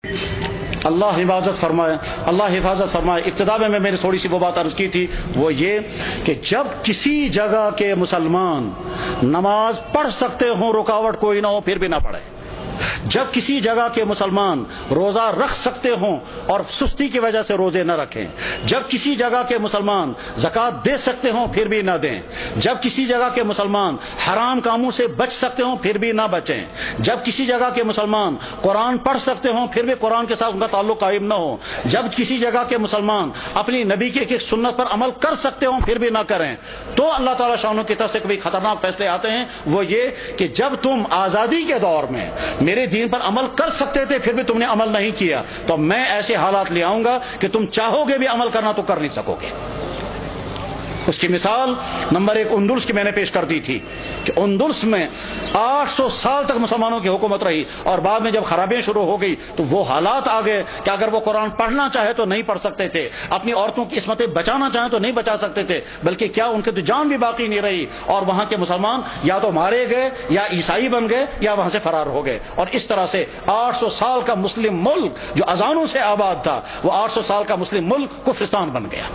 اللہ حفاظت فرمائے، اللہ حفاظت فرمائے۔ ابتدا میں نے تھوڑی سی وہ بات عرض کی تھی، وہ یہ کہ جب کسی جگہ کے مسلمان نماز پڑھ سکتے ہوں، رکاوٹ کوئی نہ ہو، پھر بھی نہ پڑھے۔ جب کسی جگہ کے مسلمان روزہ رکھ سکتے ہوں اور سستی کی وجہ سے روزے نہ رکھیں، جب کسی جگہ کے مسلمان زکوٰۃ دے سکتے ہوں پھر بھی نہ دیں، جب کسی جگہ کے مسلمان حرام کاموں سے بچ سکتے ہوں پھر بھی نہ بچیں، جب کسی جگہ کے مسلمان قرآن پڑھ سکتے ہوں پھر بھی قرآن کے ساتھ ان کا تعلق قائم نہ ہو، جب کسی جگہ کے مسلمان اپنی نبی کی ایک سنت پر عمل کر سکتے ہوں پھر بھی نہ کریں، تو اللہ تعالیٰ شانوں کی طرف سے کبھی خطرناک فیصلے آتے ہیں۔ وہ یہ کہ جب تم آزادی کے دور میں میرے دین پر عمل کر سکتے تھے پھر بھی تم نے عمل نہیں کیا، تو میں ایسے حالات لے آؤں گا کہ تم چاہو گے بھی عمل کرنا تو کر نہیں سکو گے۔ اس کی مثال نمبر 1 اندلس کی میں نے پیش کر دی تھی کہ اندلس میں 800 سال تک مسلمانوں کی حکومت رہی، اور بعد میں جب خرابیاں شروع ہو گئی تو وہ حالات آ گئے کہ اگر وہ قرآن پڑھنا چاہے تو نہیں پڑھ سکتے تھے، اپنی عورتوں کی عصمتیں بچانا چاہیں تو نہیں بچا سکتے تھے، بلکہ کیا ان کی تو جان بھی باقی نہیں رہی، اور وہاں کے مسلمان یا تو مارے گئے یا عیسائی بن گئے یا وہاں سے فرار ہو گئے، اور اس طرح سے 800 سال کا مسلم ملک جو اذانوں سے آباد تھا وہ 800 سال کا مسلم ملک کفرستان بن گیا۔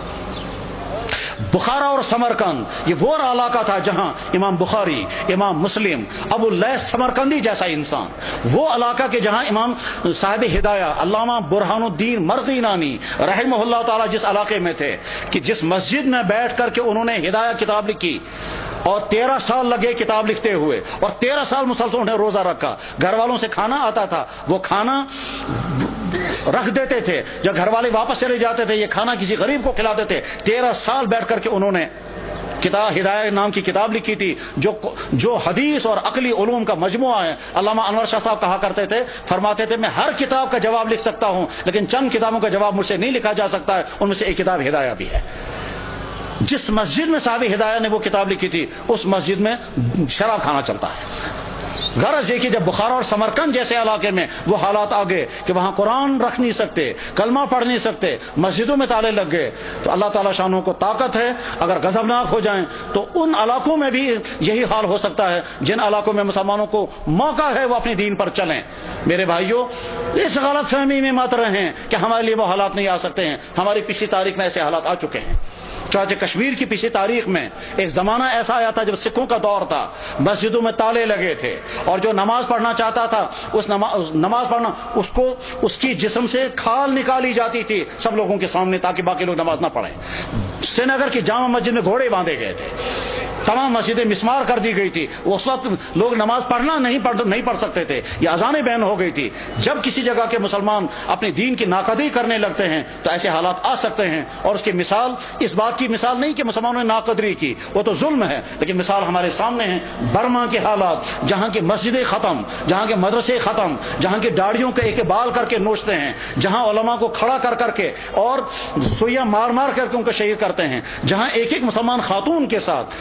بخارا اور سمرقند یہ وہ علاقہ تھا جہاں امام بخاری، امام مسلم، ابو اللیث سمرقندی جیسا انسان، وہ علاقہ کے جہاں امام صاحب ہدایہ علامہ برہان الدین مرغینانی رحمہ اللہ تعالی جس علاقے میں تھے کہ جس مسجد میں بیٹھ کر کے انہوں نے ہدایہ کتاب لکھی، اور 13 سال لگے کتاب لکھتے ہوئے، اور 13 سال مسلسل انہیں روزہ رکھا، گھر والوں سے کھانا آتا تھا، وہ کھانا رکھ دیتے تھے، جب گھر والے واپس چلے جاتے تھے یہ کھانا کسی غریب کو کھلاتے تھے۔ 13 سال بیٹھ کر کے انہوں نے کتاب ہدایہ نام کی کتاب لکھی تھی جو حدیث اور عقلی علوم کا مجموعہ ہے۔ علامہ انور شاہ صاحب کہا کرتے تھے، فرماتے تھے میں ہر کتاب کا جواب لکھ سکتا ہوں لیکن چند کتابوں کا جواب مجھ سے نہیں لکھا جا سکتا ہے، ان میں سے ایک کتاب ہدایہ بھی ہے۔ جس مسجد میں صاحب ہدایہ نے وہ کتاب لکھی تھی اس مسجد میں شراب کھانا چلتا ہے۔ غرض یہ کہ جب بخارا اور سمرقند جیسے علاقے میں وہ حالات آ گئے کہ وہاں قرآن رکھ نہیں سکتے، کلمہ پڑھ نہیں سکتے، مسجدوں میں تالے لگ گئے، تو اللہ تعالیٰ شانوں کو طاقت ہے، اگر غضبناک ہو جائیں تو ان علاقوں میں بھی یہی حال ہو سکتا ہے جن علاقوں میں مسلمانوں کو موقع ہے وہ اپنے دین پر چلیں۔ میرے بھائیوں، اس غلط فہمی میں مت رہیں کہ ہمارے لیے وہ حالات نہیں آ سکتے ہیں، ہماری پچھلی تاریخ میں ایسے حالات آ چکے ہیں۔ چنانچہ کشمیر کی پچھلی تاریخ میں ایک زمانہ ایسا آیا تھا جب سکھوں کا دور تھا، مسجدوں میں تالے لگے تھے، اور جو نماز پڑھنا چاہتا تھا اس نماز پڑھنا اس کی جسم سے کھال نکالی جاتی تھی سب لوگوں کے سامنے تاکہ باقی لوگ نماز نہ پڑھیں۔ سری نگر کی جامع مسجد میں گھوڑے باندھے گئے تھے، تمام مسجدیں مسمار کر دی گئی تھی، اس وقت لوگ نماز پڑھنا نہیں پڑھ سکتے تھے، یہ اذانیں بین ہو گئی تھی۔ جب کسی جگہ کے مسلمان اپنے دین کی ناقدری کرنے لگتے ہیں تو ایسے حالات آ سکتے ہیں، اور اس کی مثال اس بات کی مثال نہیں کہ مسلمانوں نے ناقدری کی، وہ تو ظلم ہے، لیکن مثال ہمارے سامنے ہے برما کے حالات، جہاں کی مسجدیں ختم، جہاں کے مدرسے ختم، جہاں کی داڑھیوں کے ایک بال کر کے نوچتے ہیں، جہاں علماء کو کھڑا کر کے اور سوئیاں مار کر کے ان کو شہید کرتے ہیں، جہاں ایک مسلمان خاتون کے ساتھ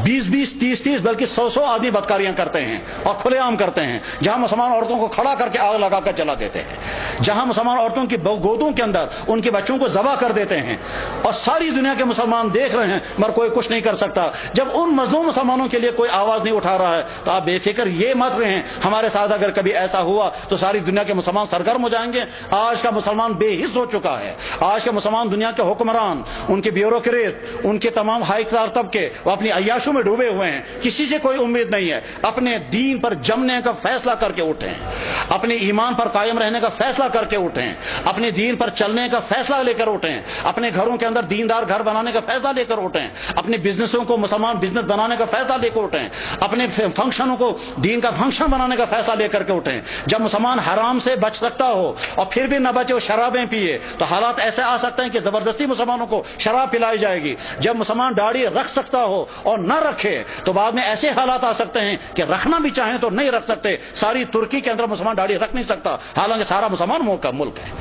20 30 بلکہ 100 آدمی بدکاریاں کرتے ہیں اور کھلے عام کرتے ہیں، جہاں مسلمان عورتوں کو کھڑا کر کے آگ لگا کر جلا دیتے ہیں، جہاں مسلمان عورتوں کی گودوں کے اندر ان کے بچوں کو ذبح کر دیتے ہیں، اور ساری دنیا کے مسلمان دیکھ رہے ہیں مگر کوئی کچھ نہیں کر سکتا۔ جب ان مظلوم مسلمانوں کے لیے کوئی آواز نہیں اٹھا رہا ہے تو آپ بے فکر یہ مت رہیں ہمارے ساتھ اگر کبھی ایسا ہوا تو ساری دنیا کے مسلمان سرگرم ہو جائیں گے۔ آج کا مسلمان بے حس ہو چکا ہے، آج کا مسلمان دنیا کے حکمران، ان کے بیوروکریٹ، ان کے تمام ہائی کلاس طبقے وہ اپنی عیاشوں میں ڈوبے ہوئے ہیں، کسی سے کوئی امید نہیں ہے۔ اپنے دین پر جمنے کا فیصلہ کر کے اٹھیں، اپنے ایمان پر قائم رہنے کا فیصلہ کر کے اٹھیں، اپنے دین پر چلنے کا فیصلہ لے کر اٹھیں، اپنے گھروں کے اندر دیندار گھر بنانے کا فیصلہ لے کر اٹھیں، اپنے بزنسوں کو مسلمان بزنس بنانے کا فیصلہ لے کر اٹھیں، اپنے فنکشنوں کو دین کا فنکشن بنانے کا فیصلہ لے کر کے اٹھیں۔ جب مسلمان حرام سے بچ سکتا ہو اور پھر بھی نہ بچے اور شرابیں پیے تو حالات ایسے آ سکتے ہیں کہ زبردستی مسلمانوں کو شراب پلائی جائے گی۔ جب مسلمان داڑھی رکھ سکتا ہو اور نہ رکھے تو بعد میں ایسے حالات آ سکتے ہیں کہ رکھنا بھی چاہیں تو نہیں رکھ سکتے۔ ساری ترکی کے اندر مسلمان داڑھی رکھ نہیں سکتا حالانکہ سارا مسلمان ملک ہے۔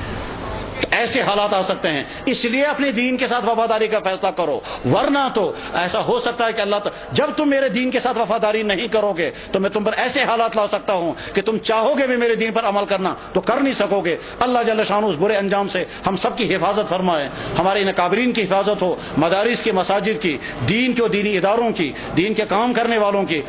تو ایسے حالات آ سکتے ہیں، اس لیے اپنے دین کے ساتھ وفاداری کا فیصلہ کرو، ورنہ تو ایسا ہو سکتا ہے کہ اللہ جب تم میرے دین کے ساتھ وفاداری نہیں کرو گے تو میں تم پر ایسے حالات لا سکتا ہوں کہ تم چاہو گے بھی میرے دین پر عمل کرنا تو کر نہیں سکو گے۔ اللہ جل شانہ اس برے انجام سے ہم سب کی حفاظت فرمائے، ہمارے ان اکابرین کی حفاظت ہو، مدارس کی، مساجد کی، دین کے اور دینی اداروں کی، دین کے کام کرنے والوں کی۔